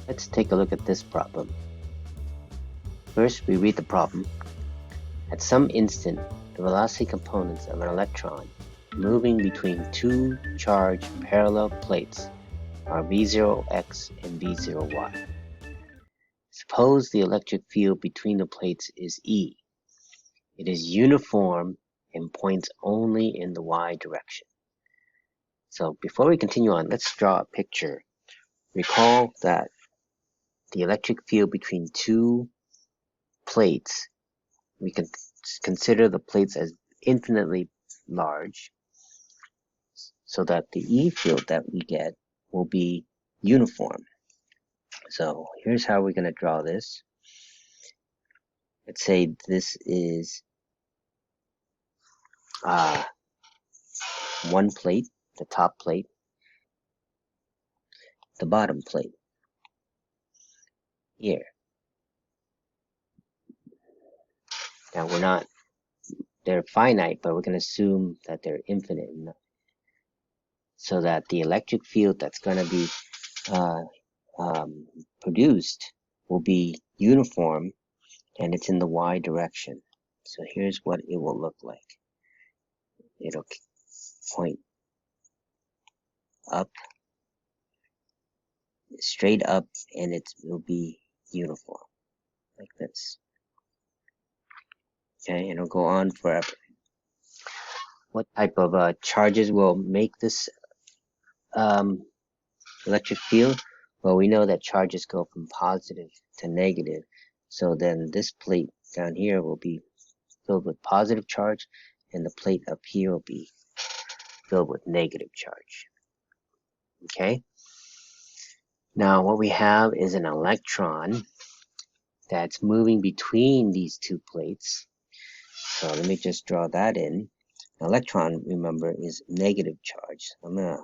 Let's take a look at this problem. First, we read the problem. At some instant, the velocity components of an electron moving between two charged parallel plates are V0x and V0y. Suppose the electric field between the plates is E. It is uniform and points only in the y direction. So before we continue on, let's draw a picture. Recall that the electric field between two plates, we can consider the plates as infinitely large, so that the E field that we get will be uniform. So here's how we're going to draw this. Let's say this is one plate, the top plate, the bottom plate here. Now they're finite, but we're going to assume that they're infinite, so that the electric field that's going to be produced will be uniform, and it's in the y direction. So here's what it will look like. It'll point up, straight up, and it will be uniform, like this. Okay, and it'll go on forever. What type of charges will make this electric field? Well, we know that charges go from positive to negative, so then this plate down here will be filled with positive charge, and the plate up here will be filled with negative charge. Okay? Now what we have is an electron that's moving between these two plates. So let me just draw that in. An electron, remember, is negative charge. I'm going to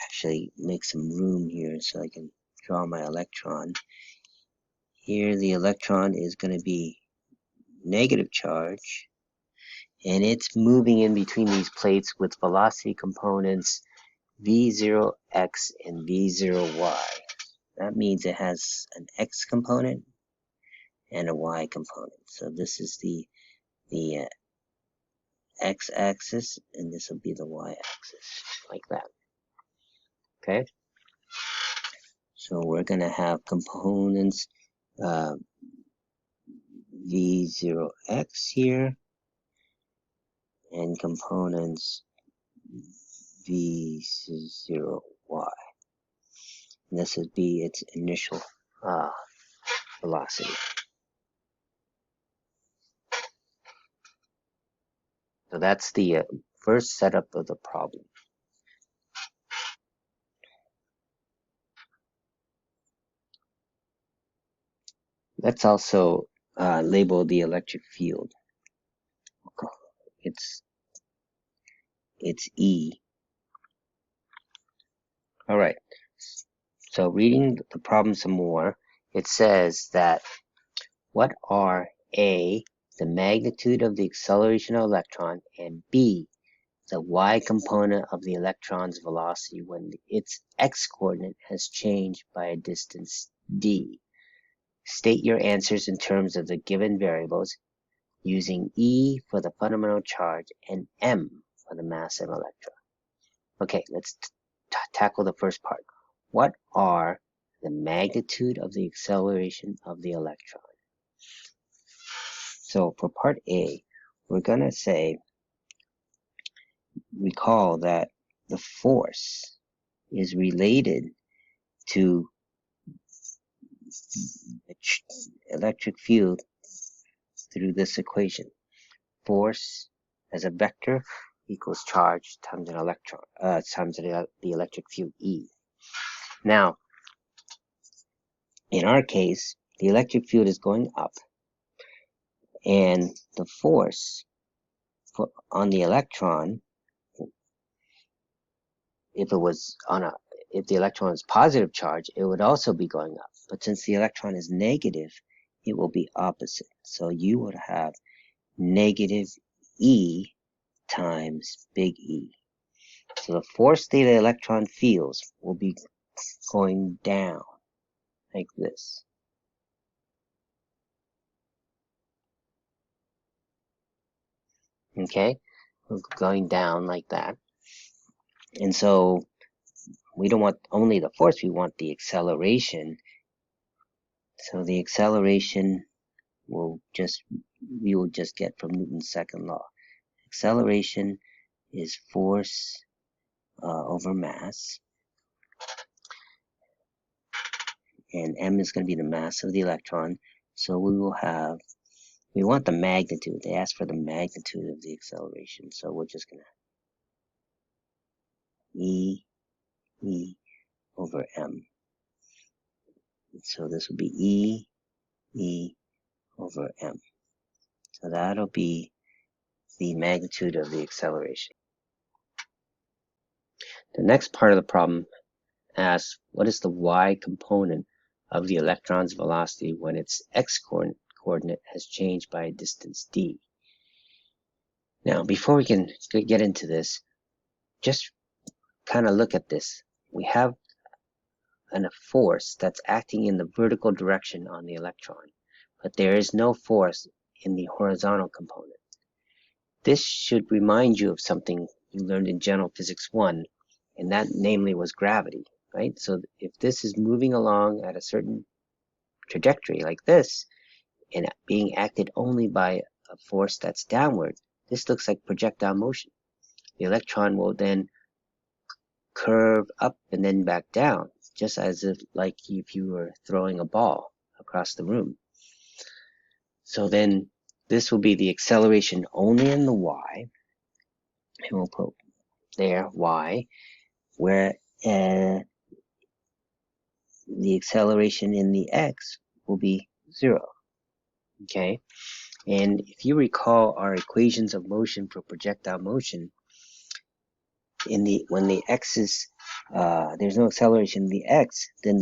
actually make some room here so I can draw my electron. Here the electron is going to be negative charge, and it's moving in between these plates with velocity components V0x and V0y. That means it has an x component and a y component. So this is the x-axis, and this will be the y-axis, like that. Okay? So we're going to have components V0x here, and components V0y. And this would be its initial velocity. So that's the first setup of the problem. Let's also label the electric field. It's E. All right. So reading the problem some more, it says that what are A, the magnitude of the acceleration of an electron, and B, the y component of the electron's velocity when its x-coordinate has changed by a distance d. State your answers in terms of the given variables using E for the fundamental charge and M for the mass of an electron. Okay, let's tackle the first part. What are the magnitude of the acceleration of the electron? So for part A, we're going to say, recall that the force is related to the electric field through this equation. Force as a vector equals charge times an electron times the electric field E. Now, in our case, the electric field is going up, and the force on the electron, if the electron is positive charge, it would also be going up. But since the electron is negative, it will be opposite. So you would have negative E times big E. So the force that the electron feels will be going down, like this. Okay, we're going down like that. And so we don't want only the force, we want the acceleration. So the acceleration we will just get from Newton's second law. Acceleration is force over mass, and m is going to be the mass of the electron. So we want the magnitude. They ask for the magnitude of the acceleration. So we're just going to E over m. So this will be E over m. So that'll be the magnitude of the acceleration. The next part of the problem asks, what is the y component of the electron's velocity when its x coordinate has changed by a distance d? Now, before we can get into this, just kind of look at this. We have a force that's acting in the vertical direction on the electron, but there is no force in the horizontal component. This should remind you of something you learned in General Physics 1, and that namely was gravity, right? So if this is moving along at a certain trajectory like this, and being acted only by a force that's downward, this looks like projectile motion. The electron will then curve up and then back down, just as if you were throwing a ball across the room. So then this will be the acceleration only in the y, and we'll put there y, where the acceleration in the x will be 0. Okay, and if you recall our equations of motion for projectile motion, when the x is there's no acceleration in the x, then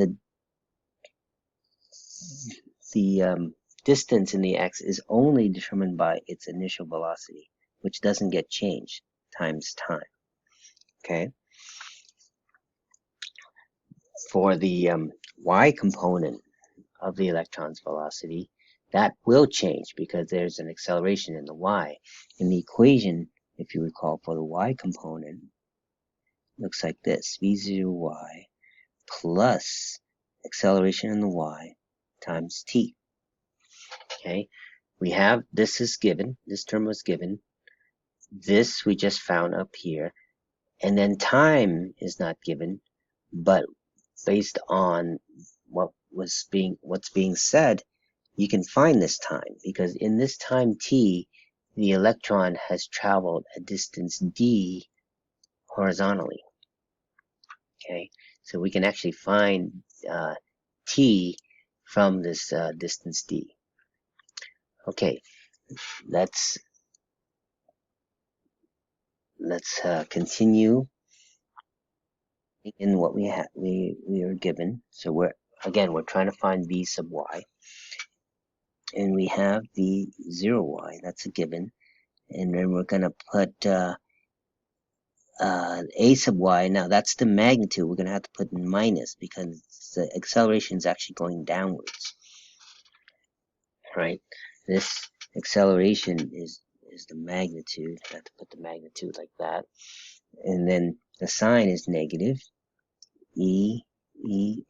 the distance in the x is only determined by its initial velocity, which doesn't get changed times time. Okay. For the y component of the electron's velocity, that will change because there's an acceleration in the y. In the equation, if you recall, for the y component, looks like this: v0y plus acceleration in the y times t. Okay, we have this is given, this term was given, this we just found up here, and then time is not given, but based on what's being said, you can find this time, because in this time t, the electron has traveled a distance d horizontally. Okay, so we can actually find t from this distance d. Okay, let's continue in what we are given. So we're trying to find v sub y, and we have the 0y, that's a given, and then we're going to put a sub y. Now that's the magnitude. We're going to have to put in minus because the acceleration is actually going downwards, right? This acceleration is the magnitude. I have to put the magnitude like that, and then the sign is negative e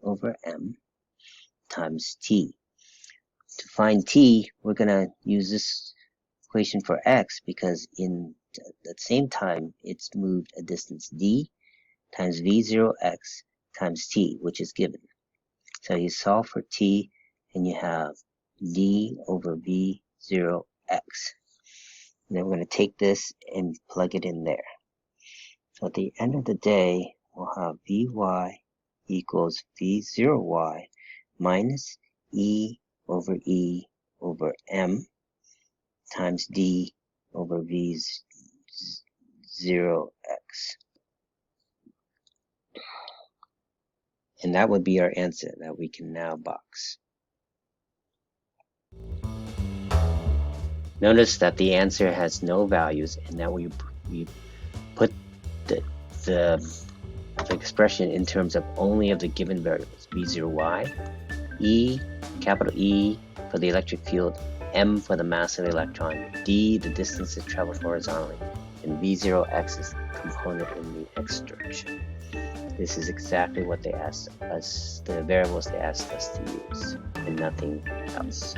over m times t. To find t, we're going to use this equation for x, because in that same time it's moved a distance d times v0x times t, which is given. So you solve for t and you have d over v0x. And then we're going to take this and plug it in there. So at the end of the day, we'll have vy equals v0y minus e over m times d over v0x. And that would be our answer that we can now box. Notice that the answer has no values, and that we put the expression in terms of only of the given variables, v0y E, capital E for the electric field, m for the mass of the electron, d the distance it traveled horizontally, and v0x is the component in the x direction. This is exactly what they asked us, the variables they asked us to use, and nothing else.